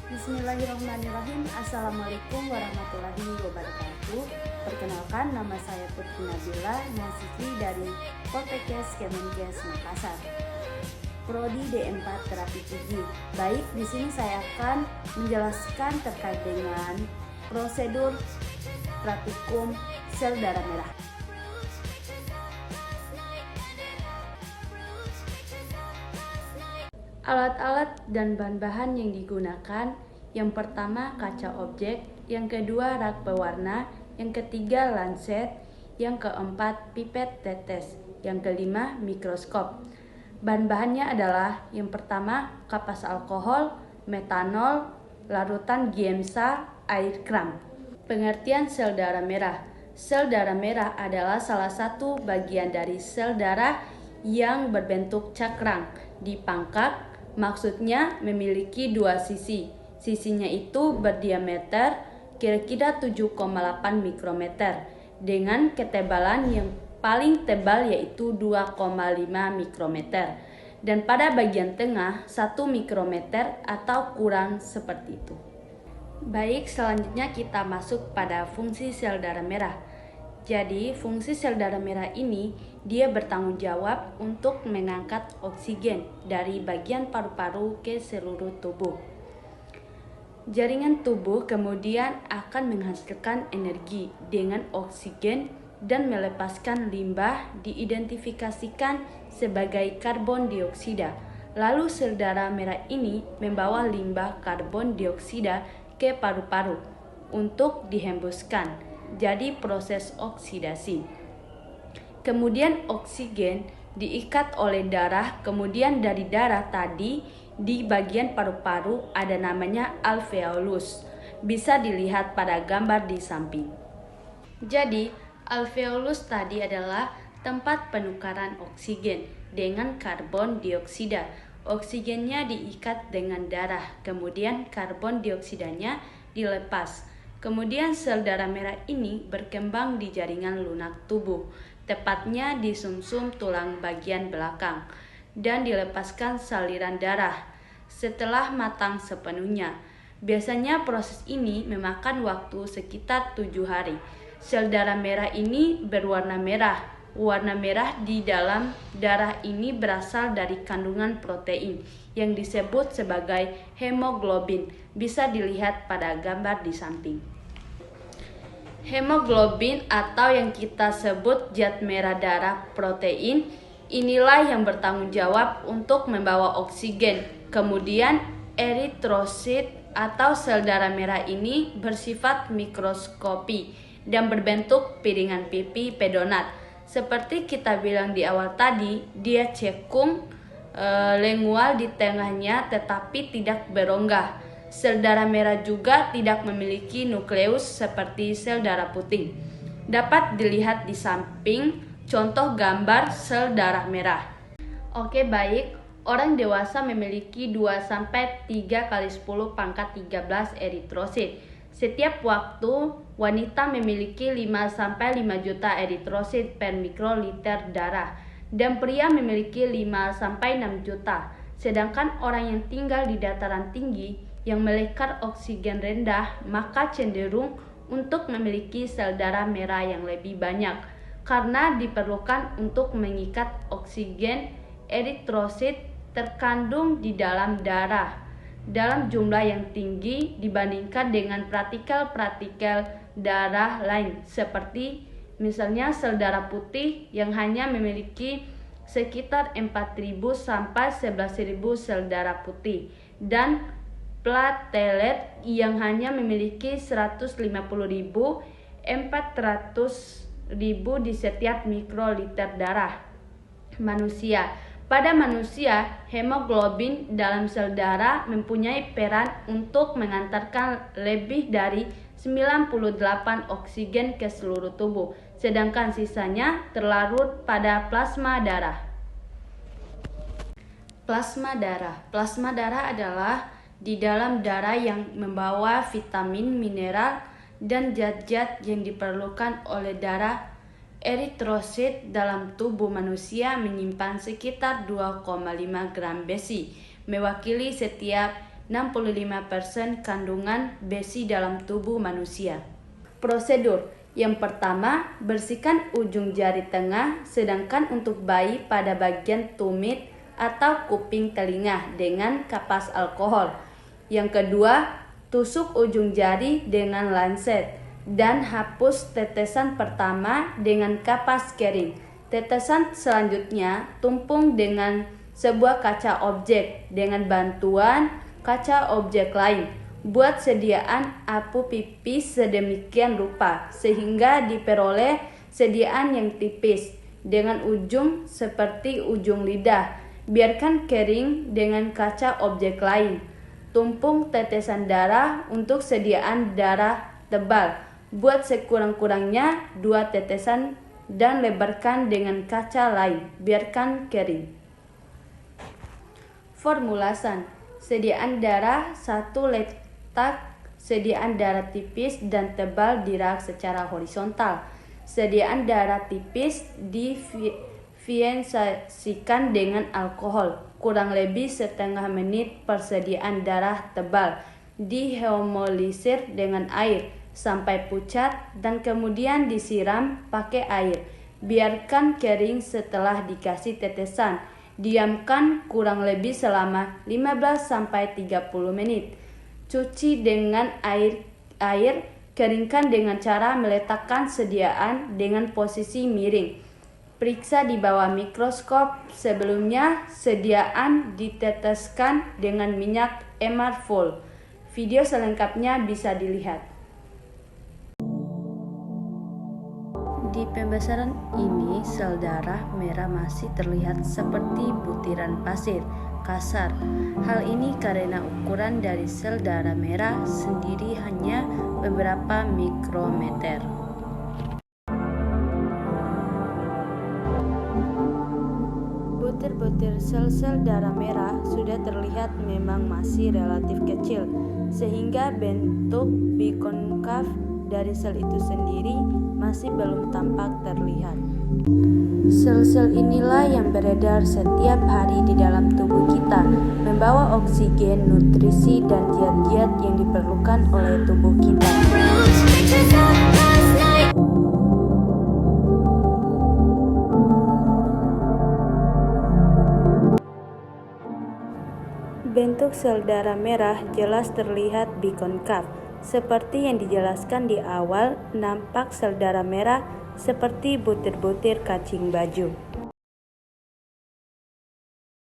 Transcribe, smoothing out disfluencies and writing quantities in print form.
Bismillahirrahmanirrahim. Assalamualaikum warahmatullahi wabarakatuh. Perkenalkan, nama saya Putri Nabila, mahasiswi dari Poltekkes Kemenkes Makassar, Prodi D4 Terapi Gigi. Baik, di sini saya akan menjelaskan terkait dengan prosedur praktikum sel darah merah. Alat-alat dan bahan-bahan yang digunakan, yang pertama kaca objek, yang kedua rak pewarna, yang ketiga lancet, yang keempat pipet tetes, yang kelima mikroskop. Bahan-bahannya adalah yang pertama kapas alkohol, metanol, larutan giemsa, air kram. Pengertian sel darah merah. Sel darah merah adalah salah satu bagian dari sel darah yang berbentuk cakrang dipangkak. Maksudnya memiliki dua sisi. Sisinya itu berdiameter kira-kira 7,8 mikrometer dengan ketebalan yang paling tebal yaitu 2,5 mikrometer. Dan pada bagian tengah 1 mikrometer atau kurang seperti itu. Baik, selanjutnya kita masuk pada fungsi sel darah merah. Jadi, fungsi sel darah merah ini dia bertanggung jawab untuk mengangkat oksigen dari bagian paru-paru ke seluruh tubuh. Jaringan tubuh kemudian akan menghasilkan energi dengan oksigen dan melepaskan limbah diidentifikasikan sebagai karbon dioksida. Lalu sel darah merah ini membawa limbah karbon dioksida ke paru-paru untuk dihembuskan. Jadi proses oksidasi. Kemudian oksigen diikat oleh darah, kemudian dari darah tadi di bagian paru-paru ada namanya alveolus. Bisa dilihat pada gambar di samping. Jadi alveolus tadi adalah tempat penukaran oksigen dengan karbon dioksida. Oksigennya diikat dengan darah, kemudian karbon dioksidanya dilepas. Kemudian sel darah merah ini berkembang di jaringan lunak tubuh, tepatnya di sumsum tulang bagian belakang, dan dilepaskan saliran darah setelah matang sepenuhnya. Biasanya proses ini memakan waktu sekitar 7 hari. Sel darah merah ini berwarna merah. Warna merah di dalam darah ini berasal dari kandungan protein yang disebut sebagai hemoglobin. Bisa dilihat pada gambar di samping. Hemoglobin atau yang kita sebut zat merah darah protein, inilah yang bertanggung jawab untuk membawa oksigen. Kemudian eritrosit atau sel darah merah ini bersifat mikroskopi dan berbentuk piringan pipi pedonat. Seperti kita bilang di awal tadi, dia cekung, lengual di tengahnya tetapi tidak berongga. Sel darah merah juga tidak memiliki nukleus seperti sel darah putih. Dapat dilihat di samping contoh gambar sel darah merah. Oke, baik. Orang dewasa memiliki 2-3 kali 10 pangkat 13 eritrosit. Setiap waktu, wanita memiliki 5-5 juta eritrosit per mikroliter darah, dan pria memiliki 5-6 juta. Sedangkan orang yang tinggal di dataran tinggi yang melekar oksigen rendah, maka cenderung untuk memiliki sel darah merah yang lebih banyak, karena diperlukan untuk mengikat oksigen. Eritrosit terkandung di dalam darah dalam jumlah yang tinggi dibandingkan dengan partikel-partikel darah lain, seperti misalnya sel darah putih yang hanya memiliki sekitar 4.000 sampai 11.000 sel darah putih, dan platelet yang hanya memiliki 150.000 400.000 di setiap mikroliter darah manusia. Pada manusia, hemoglobin dalam sel darah mempunyai peran untuk mengantarkan lebih dari 98 oksigen ke seluruh tubuh, sedangkan sisanya terlarut pada plasma darah. Plasma darah. Plasma darah adalah di dalam darah yang membawa vitamin, mineral, dan zat-zat yang diperlukan oleh darah. Eritrosit dalam tubuh manusia menyimpan sekitar 2,5 gram besi, mewakili setiap 65% kandungan besi dalam tubuh manusia. Prosedur yang pertama, bersihkan ujung jari tengah, sedangkan untuk bayi pada bagian tumit atau kuping telinga dengan kapas alkohol. Yang kedua, tusuk ujung jari dengan lancet dan hapus tetesan pertama dengan kapas kering. Tetesan selanjutnya tumpung dengan sebuah kaca objek dengan bantuan kaca objek lain. Buat sediaan apu pipis sedemikian rupa sehingga diperoleh sediaan yang tipis dengan ujung seperti ujung lidah. Biarkan kering dengan kaca objek lain. Tumpung tetesan darah untuk sediaan darah tebal. Buat sekurang-kurangnya 2 tetesan dan lebarkan dengan kaca lain. Biarkan kering. Formulasan: sediaan darah 1 letak sediaan darah tipis dan tebal di rak secara horizontal. Sediaan darah tipis difiensasikan dengan alkohol kurang lebih setengah menit. Persediaan darah tebal dihemolisir dengan air sampai pucat dan kemudian disiram pakai air. Biarkan kering setelah dikasih tetesan. Diamkan kurang lebih selama 15-30 menit. Cuci dengan air, keringkan dengan cara meletakkan sediaan dengan posisi miring. Periksa di bawah mikroskop. Sebelumnya, sediaan diteteskan dengan minyak Emarfull. Video selengkapnya bisa dilihat. Di pembesaran ini, sel darah merah masih terlihat seperti butiran pasir kasar. Hal ini karena ukuran dari sel darah merah sendiri hanya beberapa mikrometer. Butir-butir sel-sel darah merah sudah terlihat memang masih relatif kecil, sehingga bentuk bikonkav dari sel itu sendiri masih belum tampak terlihat. Sel-sel inilah yang beredar setiap hari di dalam tubuh kita, membawa oksigen, nutrisi, dan zat-zat yang diperlukan oleh tubuh kita. Bentuk sel darah merah jelas terlihat bikonkav. Seperti yang dijelaskan di awal, nampak sel darah merah seperti butir-butir kacing baju.